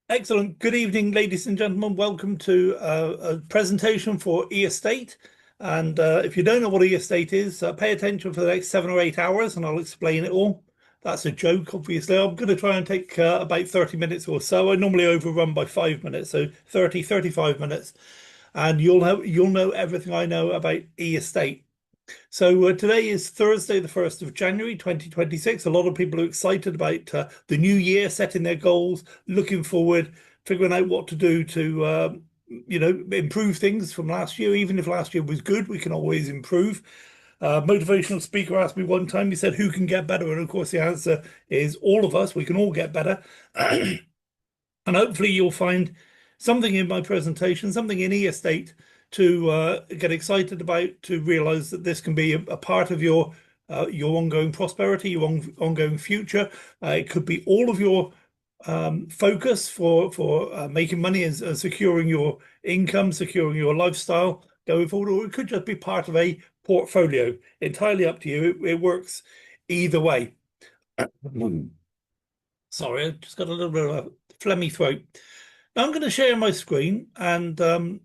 Excellent. Good evening, ladies and gentlemen. Welcome to a presentation for e-estate. And if you don't know what e-estate is, pay attention for the next 7 or 8 hours and I'll explain it all. That's a joke, obviously. I'm going to try and take about 30 minutes or so. I normally overrun by 5 minutes, so 30, 35 minutes. And you'll know everything I know about e-estate. So today is Thursday, the 1st of January, 2026. A lot of people are excited about the new year, setting their goals, looking forward, figuring out what to do to, improve things from last year. Even if last year was good, we can always improve. Motivational speaker asked me one time, he said, who can get better? And of course, the answer is all of us. We can all get better. And hopefully you'll find something in my presentation, something in e-estate to get excited about, to realize that this can be a part of your ongoing prosperity, your ongoing future. It could be all of your focus for making money and securing your income, securing your lifestyle going forward, or it could just be part of a portfolio. Entirely up to you. It works either way. Sorry, I just got a little bit of a phlegmy throat. Now I'm going to share my screen and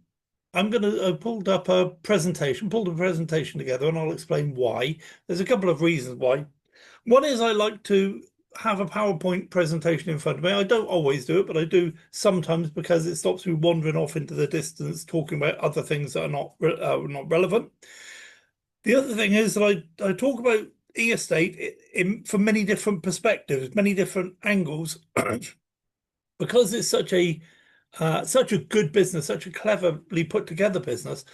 I'm going to pulled a presentation together, and I'll explain why. There's a couple of reasons why. One is I like to have a PowerPoint presentation in front of me. I don't always do it, but I do sometimes because it stops me wandering off into the distance talking about other things that are not relevant. The other thing is that I talk about e-estate from many different perspectives, many different angles, because it's such a good business, such a cleverly put together business.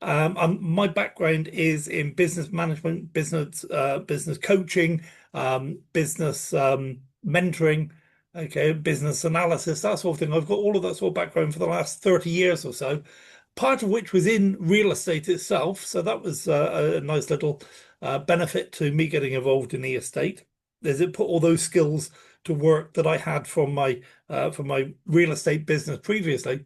My background is in business management, business coaching, business mentoring, okay, business analysis, that sort of thing. I've got all of that sort of background for the last 30 years or so, part of which was in real estate itself. So that was a nice little benefit to me getting involved in e-estate. There's it put all those skills to work that I had from my real estate business previously.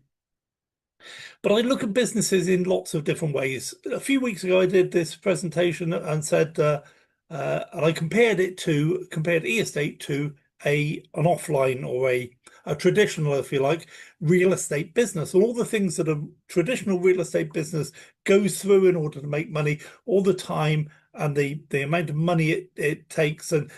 But I look at businesses in lots of different ways. A few weeks ago, I did this presentation and said, and I compared e-estate to an offline or a traditional, if you like, real estate business. All the things that a traditional real estate business goes through in order to make money all the time, and the amount of money it takes, and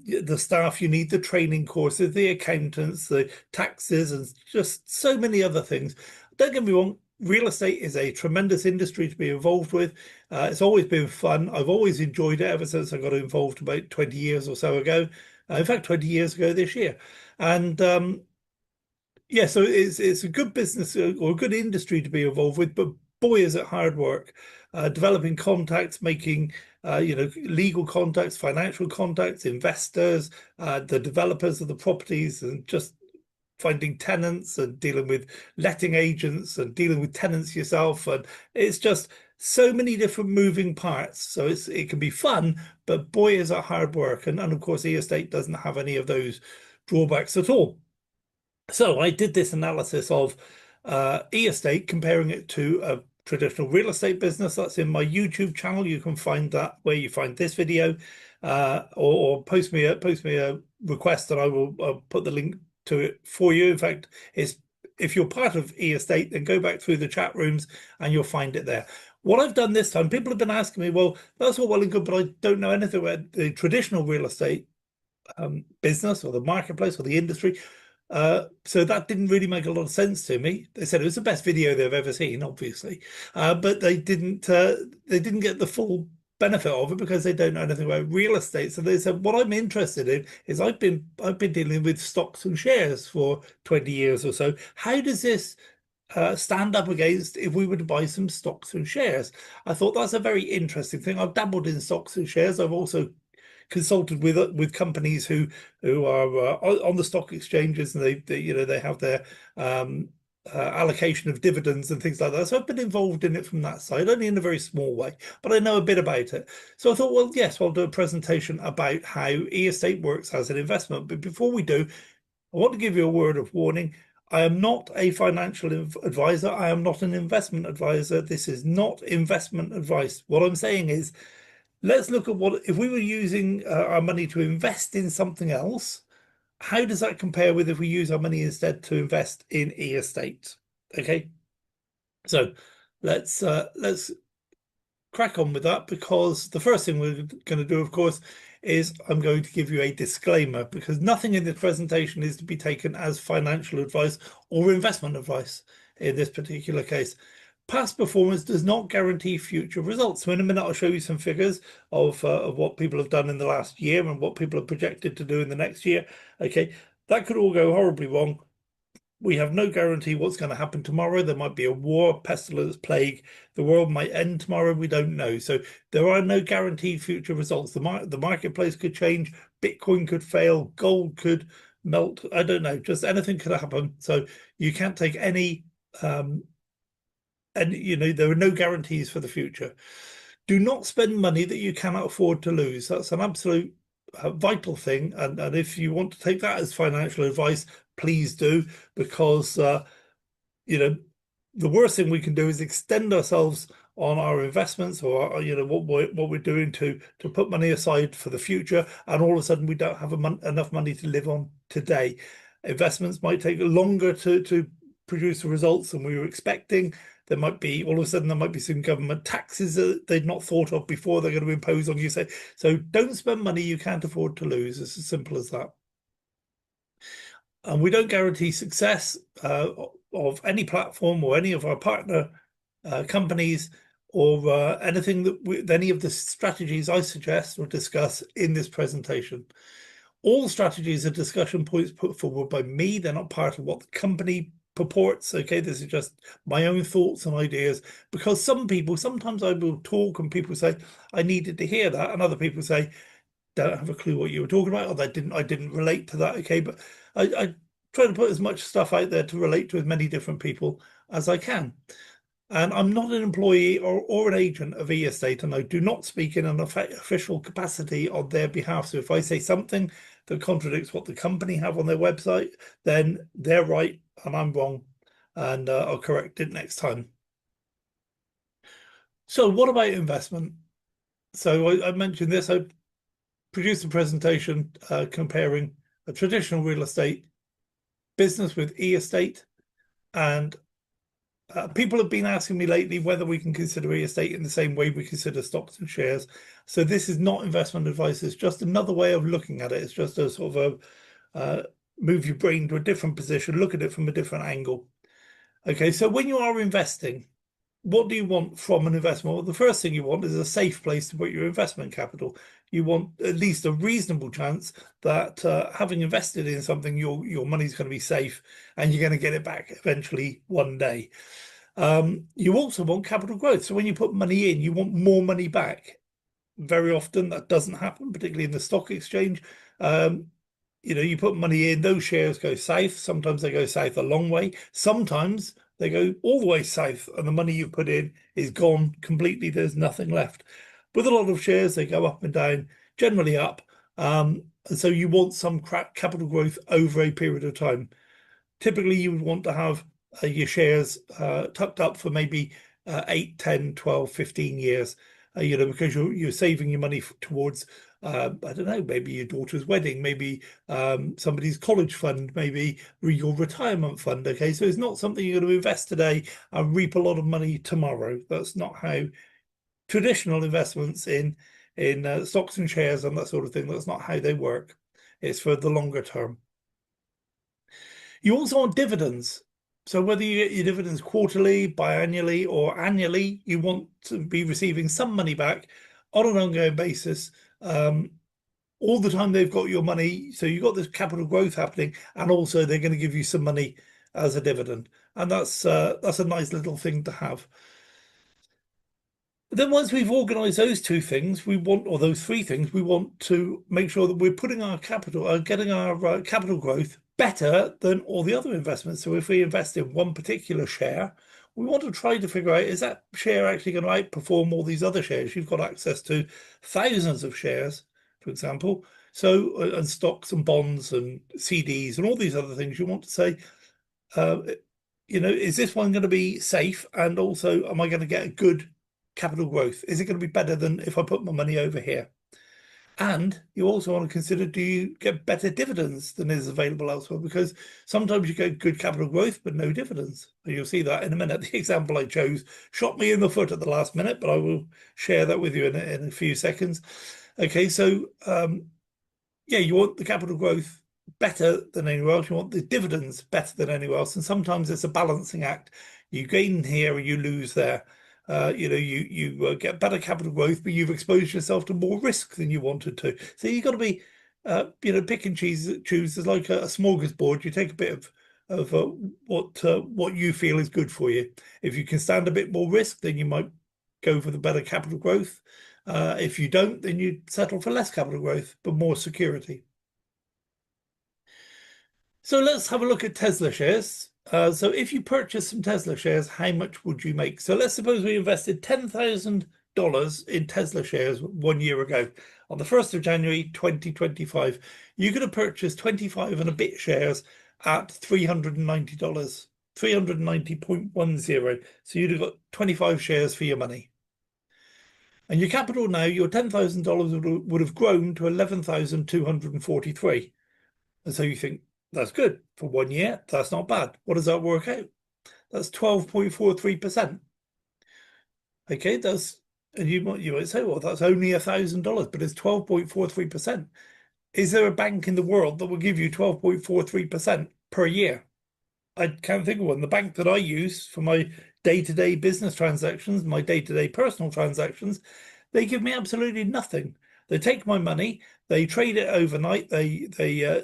the staff you need, the training courses, the accountants, the taxes, and just so many other things. Don't get me wrong, real estate is a tremendous industry to be involved with. It's always been fun. I've always enjoyed it ever since I got involved about 20 years or so ago. In fact, 20 years ago this year. And yeah, so it's a good business or a good industry to be involved with, but boy, is it hard work. Developing contacts, making legal contacts, financial contacts, investors, the developers of the properties, and just finding tenants and dealing with letting agents and dealing with tenants yourself. And it's just so many different moving parts. So it can be fun, but boy, is it hard work. And of course, e-estate doesn't have any of those drawbacks at all. So I did this analysis of e-estate, comparing it to a traditional real estate business. That's in my YouTube channel. You can find that where you find this video, or post me a request, and I'll put the link to it for you. In fact, if you're part of e-estate, then go back through the chat rooms and you'll find it there. What I've done this time, people have been asking me, well, that's all well and good, but I don't know anything about the traditional real estate business or the marketplace or the industry. So that didn't really make a lot of sense to me. They said it was the best video they've ever seen, obviously, but they didn't get the full benefit of it because they don't know anything about real estate. So they said, what I'm interested in is I've been dealing with stocks and shares for 20 years or so. How does this stand up against if we were to buy some stocks and shares? I thought that's a very interesting thing. I've dabbled in stocks and shares. I've also consulted with companies who are on the stock exchanges, and they have their allocation of dividends and things like that. So I've been involved in it from that side, only in a very small way, but I know a bit about it. So I thought, well, yes, I'll do a presentation about how e-estate works as an investment. But before we do, I want to give you a word of warning. I am not a financial advisor. I am not an investment advisor. This is not investment advice. What I'm saying is, let's look at what if we were using our money to invest in something else, how does that compare with if we use our money instead to invest in e-estate? Okay, so let's crack on with that, because the first thing we're going to do, of course, is I'm going to give you a disclaimer, because nothing in this presentation is to be taken as financial advice or investment advice in this particular case. Past performance does not guarantee future results. So in a minute, I'll show you some figures of what people have done in the last year and what people are projected to do in the next year. Okay, that could all go horribly wrong. We have no guarantee what's going to happen tomorrow. There might be a war, pestilence, plague. The world might end tomorrow. We don't know. So there are no guaranteed future results. The marketplace could change. Bitcoin could fail. Gold could melt. I don't know. Just anything could happen. So you can't take any, and there are no guarantees for the future. Do not spend money that you cannot afford to lose. That's an absolute vital thing. And if you want to take that as financial advice, please do, because the worst thing we can do is extend ourselves on our investments, or what we're doing to put money aside for the future, and all of a sudden we don't have enough money to live on today. Investments might take longer to produce the results than we were expecting. There might be all of a sudden there might be some government taxes that they'd not thought of before they're going to impose on you. So don't spend money you can't afford to lose. It's as simple as that. And we don't guarantee success of any platform or any of our partner companies, or anything that any of the strategies I suggest or discuss in this presentation. All strategies are discussion points put forward by me. They're not part of what the company purports. Okay, this is just my own thoughts and ideas, because sometimes I will talk and people say, I needed to hear that, and other people say, don't have a clue what you were talking about, or I didn't relate to that. Okay, but I try to put as much stuff out there to relate to as many different people as I can. And I'm not an employee or an agent of e-estate, and I do not speak in an official capacity on their behalf. So if I say something that contradicts what the company have on their website, then they're right and I'm wrong, and I'll correct it next time. So what about investment? So I mentioned this. I produced a presentation comparing a traditional real estate business with e-estate, and people have been asking me lately whether we can consider e-estate in the same way we consider stocks and shares. So this is not investment advice. It's just another way of looking at it. It's just a sort of move your brain to a different position, look at it from a different angle. Okay, so when you are investing, what do you want from an investment? Well, the first thing you want is a safe place to put your investment capital. You want at least a reasonable chance that having invested in something, your money's going to be safe and you're going to get it back eventually one day. You also want capital growth. So when you put money in, you want more money back. Very often that doesn't happen, particularly in the stock exchange. You put money in, those shares go south. Sometimes they go south a long way. Sometimes they go all the way south and the money you put in is gone completely. There's nothing left. With a lot of shares, they go up and down, generally up. And so you want some capital growth over a period of time. Typically, you would want to have your shares tucked up for maybe 8, 10, 12, 15 years, because you're saving your money towards, I don't know, maybe your daughter's wedding, maybe somebody's college fund, maybe your retirement fund. Okay, so it's not something you're going to invest today and reap a lot of money tomorrow. That's not how traditional investments in stocks and shares and that sort of thing, that's not how they work. It's for the longer term. You also want dividends. So whether you get your dividends quarterly, biannually, or annually, you want to be receiving some money back on an ongoing basis. All the time they've got your money. So you've got this capital growth happening, and also they're going to give you some money as a dividend. And that's a nice little thing to have. But then once we've organized those two things, or those three things, we want to make sure that we're putting our capital, getting our capital growth better than all the other investments. So if we invest in one particular share, we want to try to figure out, is that share actually going to outperform all these other shares? You've got access to thousands of shares, for example. So, and stocks and bonds and CDs and all these other things. You want to say, is this one going to be safe? And also, am I going to get a good capital growth? Is it going to be better than if I put my money over here? And you also want to consider, do you get better dividends than is available elsewhere? Because sometimes you get good capital growth, but no dividends. And you'll see that in a minute. The example I chose shot me in the foot at the last minute, but I will share that with you in a few seconds. Okay, so yeah, you want the capital growth better than anywhere else. You want the dividends better than anywhere else. And sometimes it's a balancing act. You gain here or you lose there. You get better capital growth, but you've exposed yourself to more risk than you wanted to. So you've got to be, pick and choose. It's like a smorgasbord. You take a bit of what you feel is good for you. If you can stand a bit more risk, then you might go for the better capital growth. If you don't, then you settle for less capital growth, but more security. So let's have a look at Tesla shares. So if you purchase some Tesla shares, how much would you make? So let's suppose we invested $10,000 in Tesla shares 1 year ago. On the 1st of January 2025, you could have purchased 25 and a bit shares at $390, 390.10. So you'd have got 25 shares for your money. And your capital now, your $10,000 would have grown to 11,243. And so you think, that's good for 1 year. That's not bad. What does that work out? That's 12.43%. Okay, and you might say, well, that's only $1,000, but it's 12.43%. Is there a bank in the world that will give you 12.43% per year? I can't think of one. The bank that I use for my day-to-day business transactions, my day-to-day personal transactions, they give me absolutely nothing. They take my money, they trade it overnight, they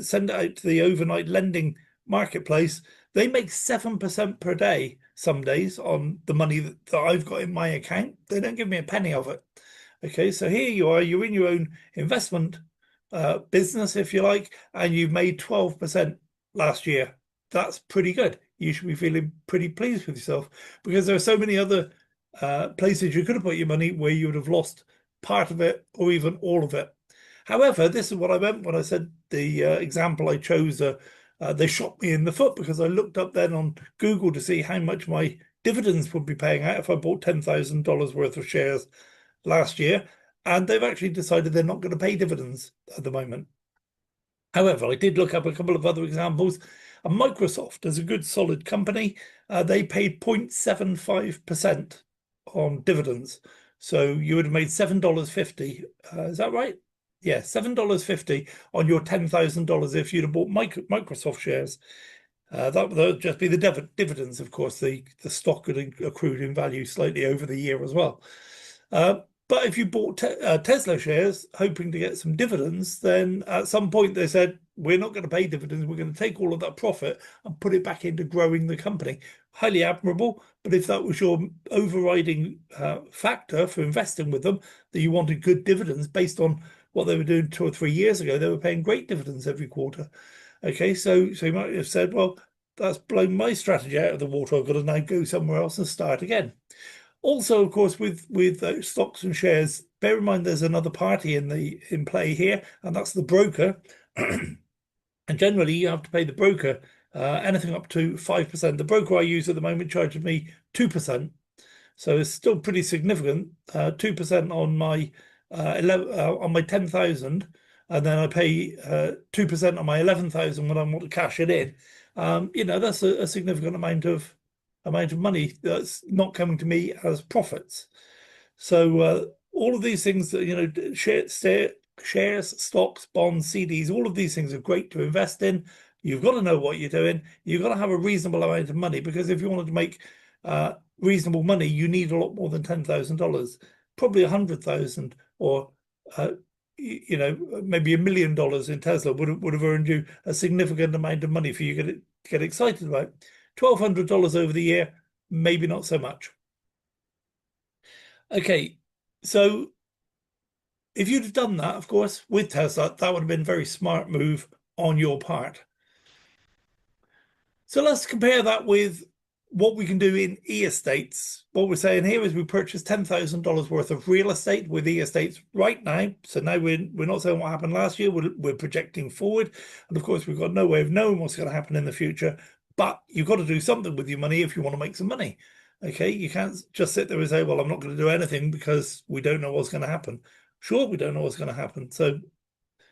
send it out to the overnight lending marketplace. They make 7% per day some days on the money that I've got in my account. They don't give me a penny of it. Okay, so here you are, you're in your own investment business, if you like, and you've made 12% last year. That's pretty good. You should be feeling pretty pleased with yourself, because there are so many other places you could have put your money where you would have lost part of it or even all of it. However, this is what I meant when I said the example I chose, they shot me in the foot, because I looked up then on Google to see how much my dividends would be paying out if I bought $10,000 worth of shares last year. And they've actually decided they're not going to pay dividends at the moment. However, I did look up a couple of other examples. And Microsoft is a good solid company. They paid 0.75% on dividends. So you would have made $7.50. Is that right? Yeah, $7.50 on your $10,000 if you'd have bought Microsoft shares. That would just be the dividends, of course. The stock had accrued in value slightly over the year as well. But if you bought Tesla shares hoping to get some dividends, then at some point they said, we're not going to pay dividends. We're going to take all of that profit and put it back into growing the company. Highly admirable. But if that was your overriding factor for investing with them, that you wanted good dividends based on what they were doing 2 or 3 years ago, they were paying great dividends every quarter. Okay, so you might have said, well, that's blown my strategy out of the water. I've got to now go somewhere else and start again. Also, of course, with stocks and shares, bear in mind there's another party in play here, and that's the broker. And generally, you have to pay the broker anything up to 5%. The broker I use at the moment charges me 2%, so it's still pretty significant. 2% on my 10,000, and then I pay 2% on my 11,000 when I want to cash it in. That's a significant amount of money that's not coming to me as profits. So all of these things that shares, stocks, bonds, CDs, all of these things are great to invest in. You've got to know what you're doing. You've got to have a reasonable amount of money, because if you wanted to make reasonable money, you need a lot more than $10,000, probably 100,000, or maybe $1 million in Tesla would have earned you a significant amount of money for you to get excited about. $1,200 over the year, maybe not so much. Okay, so if you'd have done that, of course, with Tesla, that would have been a very smart move on your part. So let's compare that with what we can do in e-estates. What we're saying here is we purchased $10,000 worth of real estate with e-estates right now. So now we're not saying what happened last year, we're projecting forward. And of course, we've got no way of knowing what's going to happen in the future. But you've got to do something with your money if you want to make some money. Okay, you can't just sit there and say, well, I'm not going to do anything because we don't know what's going to happen. Sure, we don't know what's going to happen. So,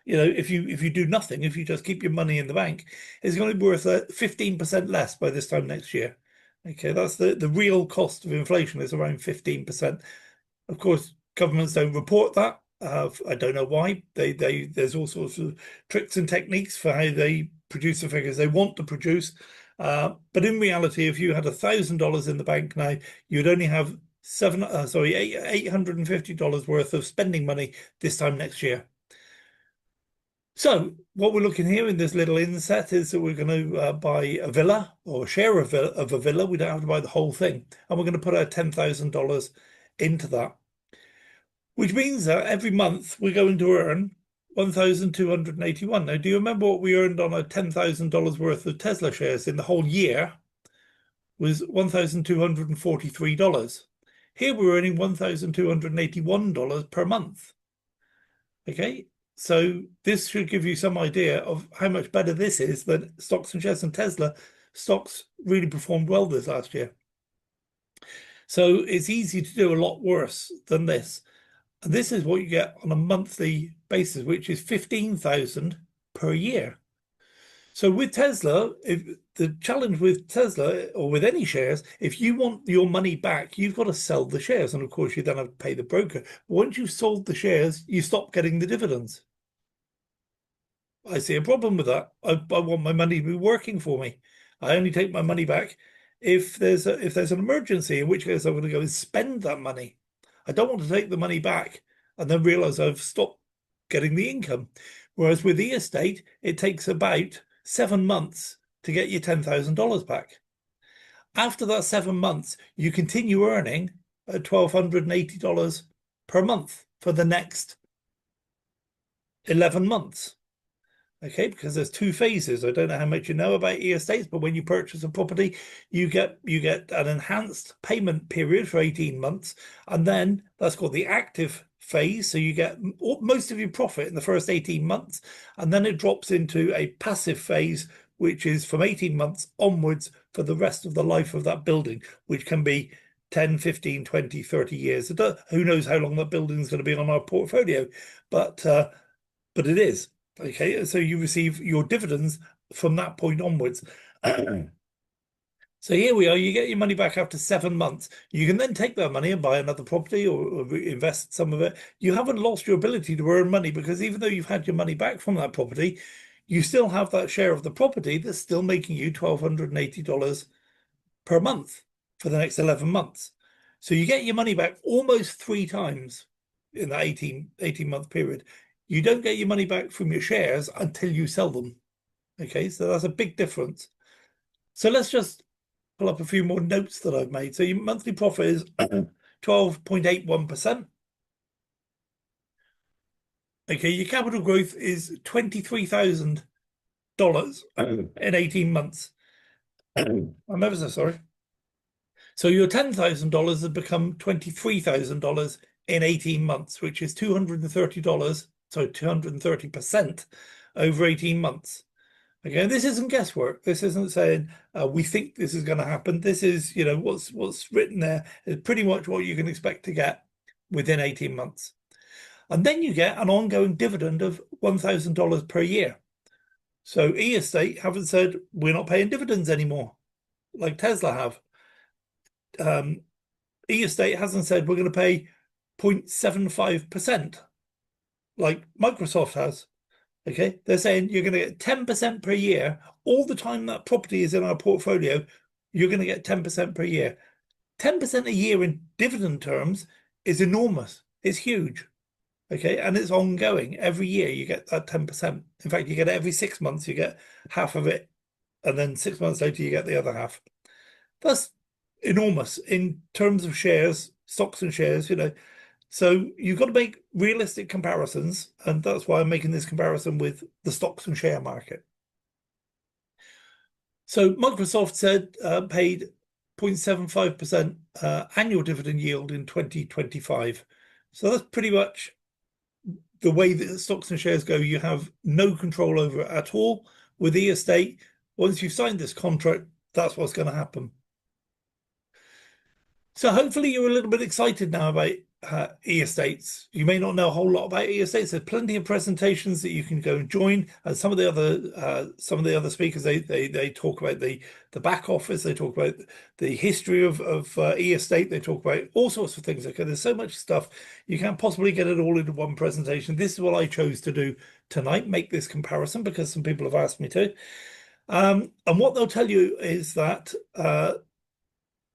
if you do nothing, if you just keep your money in the bank, it's going to be worth 15% less by this time next year. Okay, that's the real cost of inflation is around 15%. Of course, governments don't report that. I don't know why. There's all sorts of tricks and techniques for how they produce the figures they want to produce. But in reality, if you had $1,000 in the bank now, you'd only have $850 worth of spending money this time next year. So what we're looking here in this little inset is that we're going to buy a villa or a share of a villa. We don't have to buy the whole thing, and we're going to put our $10,000 into that, which means that every month we're going to earn 1,281. Now, do you remember what we earned on our $10,000 worth of Tesla shares in the whole year? Was $1,243. Here we're earning $1,281 per month. Okay, so this should give you some idea of how much better this is than stocks and shares, and Tesla stocks really performed well this last year. So it's easy to do a lot worse than this. And this is what you get on a monthly basis, which is 15,000 per year. So with Tesla, if the challenge with Tesla or with any shares, if you want your money back, you've got to sell the shares. And of course, you then have to pay the broker. Once you've sold the shares, you stop getting the dividends. I see a problem with that. I want my money to be working for me. I only take my money back if there's an emergency, in which case I'm going to go and spend that money. I don't want to take the money back and then realize I've stopped getting the income. Whereas with the estate, it takes about 7 months to get your $10,000 back. After that 7 months, you continue earning $1,280 per month for the next 11 months. Okay, because there's 2 phases. I don't know how much you know about estates, but when you purchase a property, you get an enhanced payment period for 18 months, and then that's called the active phase. So you get most of your profit in the first 18 months, and then it drops into a passive phase, which is from 18 months onwards for the rest of the life of that building, which can be 10, 15, 20, 30 years. Who knows how long that building is going to be on our portfolio, but it is. Okay, so you receive your dividends from that point onwards. So here we are, you get your money back after 7 months. You can then take that money and buy another property or invest some of it. You haven't lost your ability to earn money, because even though you've had your money back from that property, you still have that share of the property that's still making you $1,280 per month for the next 11 months. So you get your money back almost 3 times in that 18-month period. You don't get your money back from your shares until you sell them. Okay, so that's a big difference. So let's just pull up a few more notes that I've made. So your monthly profit is 12.81%. Okay, your capital growth is $23,000 in 18 months. I'm ever so sorry. So your $10,000 has become $23,000 in 18 months, which is $230. So 230% over 18 months. Okay, this isn't guesswork. This isn't saying we think this is going to happen. This is, what's written there is pretty much what you can expect to get within 18 months. And then you get an ongoing dividend of $1,000 per year. So E-Estate haven't said we're not paying dividends anymore, like Tesla have. E-Estate hasn't said we're going to pay 0.75%. like Microsoft has. Okay, they're saying you're going to get 10% per year all the time that property is in our portfolio. You're going to get 10% per year. 10% a year in dividend terms is enormous. It's huge. Okay, and it's ongoing. Every year you get that 10%. In fact, you get it every 6 months. You get half of it, and then 6 months later you get the other half. That's enormous in terms of shares, stocks and shares. So you've got to make realistic comparisons, and that's why I'm making this comparison with the stocks and share market. So Microsoft said paid 0.75% annual dividend yield in 2025. So that's pretty much the way that stocks and shares go. You have no control over it at all. With E-Estate, once you've signed this contract, that's what's going to happen. So hopefully you're a little bit excited now about e-estates. You may not know a whole lot about e-estates. There's plenty of presentations that you can go and join. And some of the other speakers, they talk about the back office. They talk about the history of e-estate. They talk about all sorts of things. Okay, there's so much stuff you can't possibly get it all into one presentation. This is what I chose to do tonight. Make this comparison because some people have asked me to. And what they'll tell you is that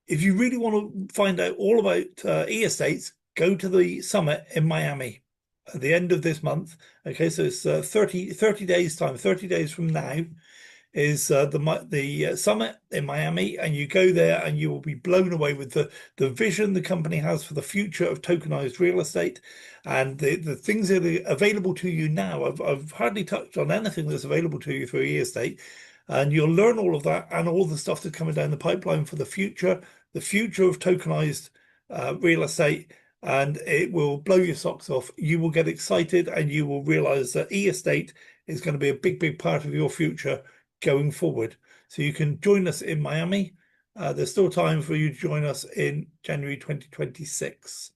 if you really want to find out all about e-estates, go to the summit in Miami at the end of this month. Okay, so it's 30 days time, 30 days from now is the summit in Miami, and you go there and you will be blown away with the vision the company has for the future of tokenized real estate and the things that are available to you now. I've hardly touched on anything that's available to you through e-estate, and you'll learn all of that and all the stuff that's coming down the pipeline for the future of tokenized real estate, and it will blow your socks off. You will get excited and you will realize that e-estate is going to be a big part of your future going forward. So you can join us in Miami. There's still time for you to join us in January 2026.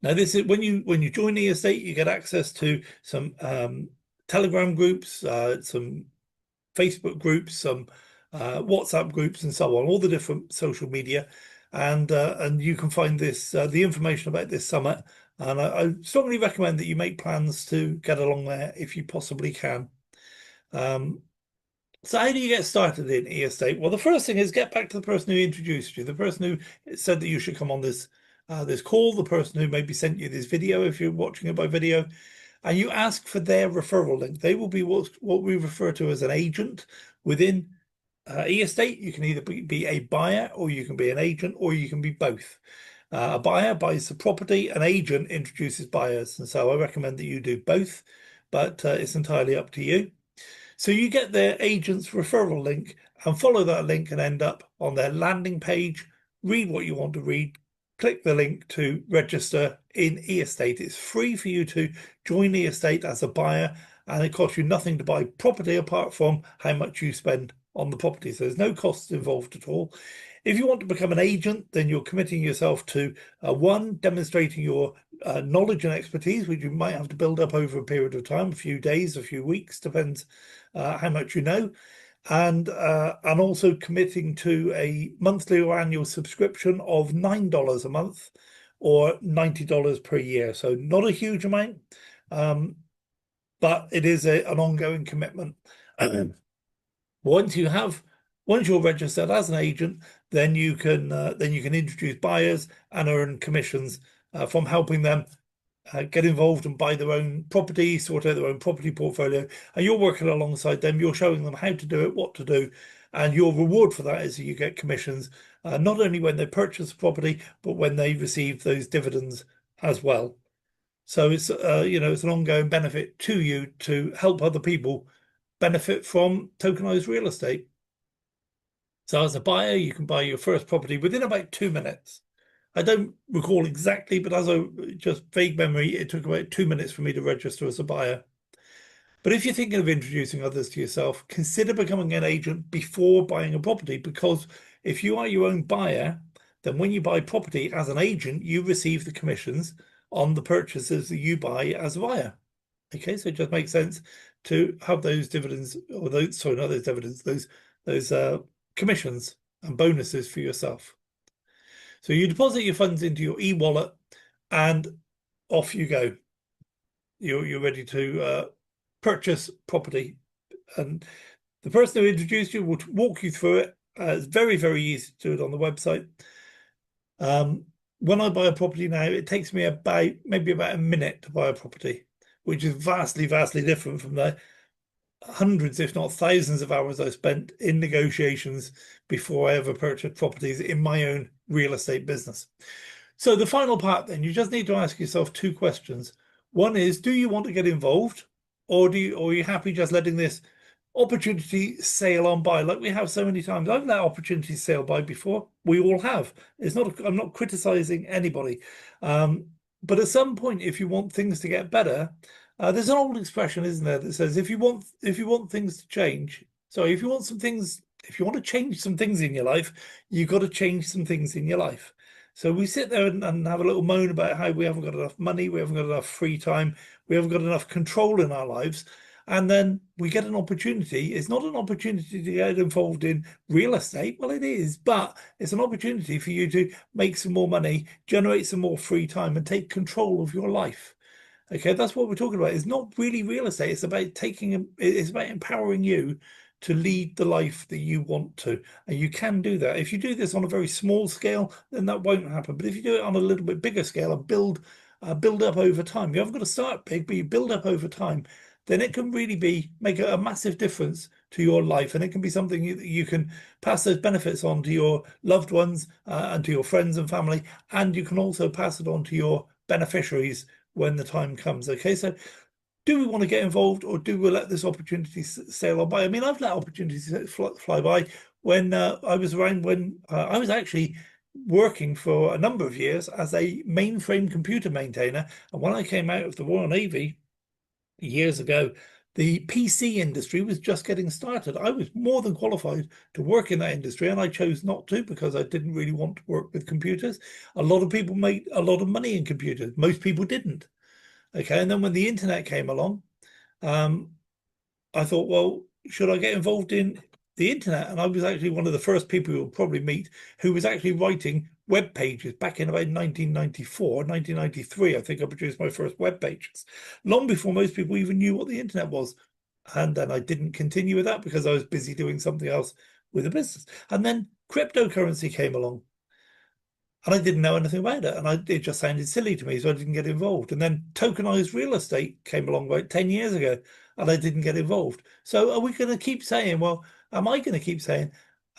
Now, this is when you join e-estate, you get access to some Telegram groups, some Facebook groups, some WhatsApp groups, and so on, all the different social media, and you can find this the information about this summit. And I strongly recommend that you make plans to get along there if you possibly can. So how do you get started in e-estate? Well, the first thing is get back to the person who introduced you, the person who said that you should come on this call, the person who maybe sent you this video if you're watching it by video, and you ask for their referral link. They will be what we refer to as an agent within e-estate. You can either be a buyer, or you can be an agent, or you can be both. A buyer buys the property, an agent introduces buyers, and so I recommend that you do both, but it's entirely up to you. So you get their agent's referral link and follow that link and end up on their landing page, read what you want to read, click the link to register in e-estate. It's free for you to join e-estate as a buyer, and it costs you nothing to buy property apart from how much you spend on the property. So there's no costs involved at all. If you want to become an agent, then you're committing yourself to one, demonstrating your knowledge and expertise, which you might have to build up over a period of time, a few days, a few weeks, depends how much you know, and also committing to a monthly or annual subscription of $9 a month or $90 per year. So not a huge amount, but it is an ongoing commitment. Once you're registered as an agent, then you can introduce buyers and earn commissions from helping them get involved and buy their own property, sort out their own property portfolio, and you're working alongside them. You're showing them how to do it, what to do, and your reward for that is that you get commissions not only when they purchase the property, but when they receive those dividends as well. So it's it's an ongoing benefit to you to help other people benefit from tokenized real estate. So as a buyer, you can buy your first property within about 2 minutes. I don't recall exactly, but as a just vague memory, it took about 2 minutes for me to register as a buyer. But if you're thinking of introducing others to yourself, consider becoming an agent before buying a property, because if you are your own buyer, then when you buy property as an agent, you receive the commissions on the purchases that you buy as a buyer. Okay, so it just makes sense to have those dividends, or those, sorry, not those dividends, those commissions and bonuses for yourself. So you deposit your funds into your e-wallet and off you go. You're ready to purchase property, and the person who introduced you will walk you through it. It's very easy to do it on the website. When I buy a property now, it takes me maybe about a minute to buy a property, which is vastly different from the hundreds, if not thousands of hours I spent in negotiations before I ever purchased properties in my own real estate business. So the final part, then, you just need to ask yourself two questions. One is, do you want to get involved, or are you happy just letting this opportunity sail on by, like we have so many times? I've let opportunities sail by before. We all have. I'm not criticizing anybody, but at some point, if you want things to get better, there's an old expression, isn't there, that says if you want things to change, if you want to change some things in your life, you've got to change some things in your life. So we sit there and have a little moan about how we haven't got enough money, we haven't got enough free time, we haven't got enough control in our lives. And then we get an opportunity. It's not an opportunity to get involved in real estate. Well, it is, but it's an opportunity for you to make some more money, generate some more free time, and take control of your life. Okay, that's what we're talking about. It's not really real estate. It's about it's about empowering you to lead the life that you want to. And you can do that. If you do this on a very small scale, then that won't happen. But if you do it on a little bit bigger scale and build up over time, you haven't got to start big, but you build up over time, then it can really make a massive difference to your life. And it can be something you can pass those benefits on to your loved ones and to your friends and family. And you can also pass it on to your beneficiaries when the time comes. Okay, so do we want to get involved, or do we let this opportunity sail on by? I mean, I've let opportunities fly by when I was around, when I was actually working for a number of years as a mainframe computer maintainer. And when I came out of the Royal Navy years ago, the PC industry was just getting started. I was more than qualified to work in that industry, and I chose not to because I didn't really want to work with computers. A lot of people made a lot of money in computers. Most people didn't. Okay, and then when the internet came along, I thought, well, should I get involved in the internet? And I was actually one of the first people you'll probably meet who was actually writing web pages back in about 1994, 1993. I think I produced my first web pages, long before most people even knew what the internet was. And then I didn't continue with that because I was busy doing something else with the business. And then cryptocurrency came along. And I didn't know anything about it. And it just sounded silly to me, so I didn't get involved. And then tokenized real estate came along about 10 years ago, and I didn't get involved. So are we going to keep saying, well, am I going to keep saying,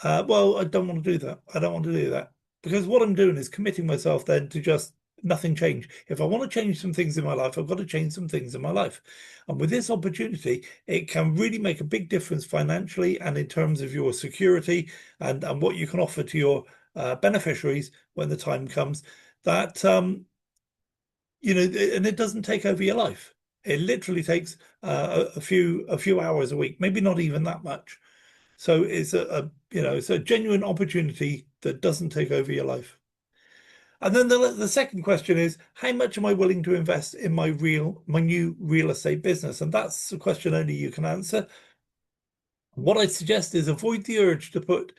well, I don't want to do that. I don't want to do that. Because what I'm doing is committing myself then to just nothing change. If I want to change some things in my life, I've got to change some things in my life. And with this opportunity, it can really make a big difference financially and in terms of your security and what you can offer to your beneficiaries when the time comes, that you know, and it doesn't take over your life. It literally takes a few hours a week, maybe not even that much. So it's it's a genuine opportunity that doesn't take over your life. And then the second question is, how much am I willing to invest in my new real estate business? And that's a question only you can answer. What I suggest is avoid the urge to put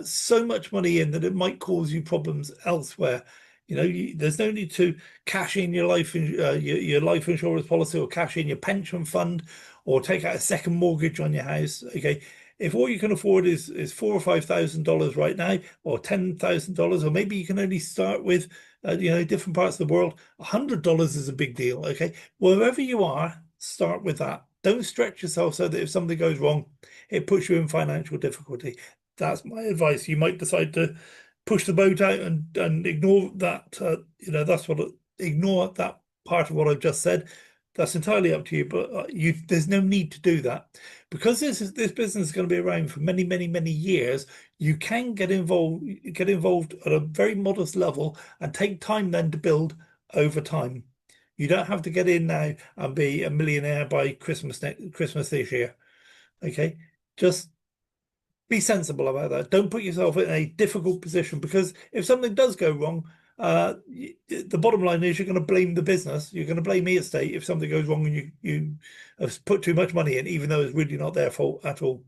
so much money in that it might cause you problems elsewhere. You know, there's no need to cash in your your life insurance policy, or cash in your pension fund, or take out a second mortgage on your house. Okay, if all you can afford is $4,000 or $5,000 right now, or $10,000, or maybe you can only start with different parts of the world, $100 is a big deal. Okay, wherever you are, start with that. Don't stretch yourself so that if something goes wrong, it puts you in financial difficulty. That's my advice. You might decide to push the boat out and ignore that. Ignore that part of what I've just said. That's entirely up to you. But there's no need to do that, because this business is going to be around for many, many, many years. You can get involved at a very modest level and take time then to build over time. You don't have to get in now and be a millionaire by Christmas this year. Okay, just be sensible about that. Don't put yourself in a difficult position, because if something does go wrong, the bottom line is you're going to blame the business. You're going to blame estate if something goes wrong and you have put too much money in, even though it's really not their fault at all.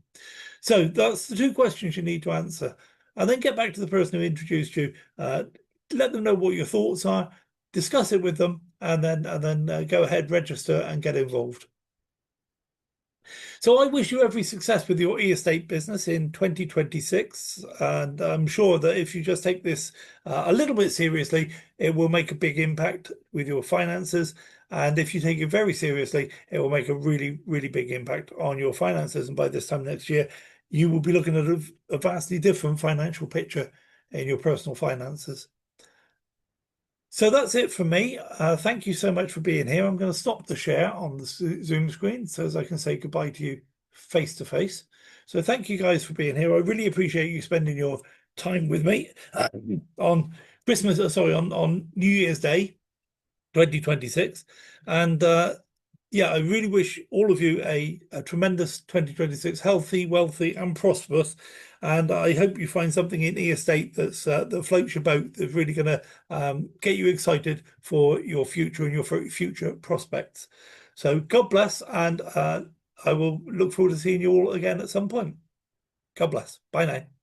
So that's the two questions you need to answer, and then get back to the person who introduced you. Let them know what your thoughts are, discuss it with them, and then go ahead, register, and get involved. So I wish you every success with your estate business in 2026. And I'm sure that if you just take this a little bit seriously, it will make a big impact with your finances. And if you take it very seriously, it will make a really, really big impact on your finances. And by this time next year, you will be looking at a vastly different financial picture in your personal finances. So that's it for me. Thank you so much for being here. I'm going to stop the share on the Zoom screen so as I can say goodbye to you face to face. So thank you guys for being here. I really appreciate you spending your time with me on on New Year's Day 2026. And yeah, I really wish all of you a tremendous 2026, healthy, wealthy, and prosperous. And I hope you find something in estate that's that floats your boat, that's really going to get you excited for your future and your future prospects. So God bless, and I will look forward to seeing you all again at some point. God bless. Bye now.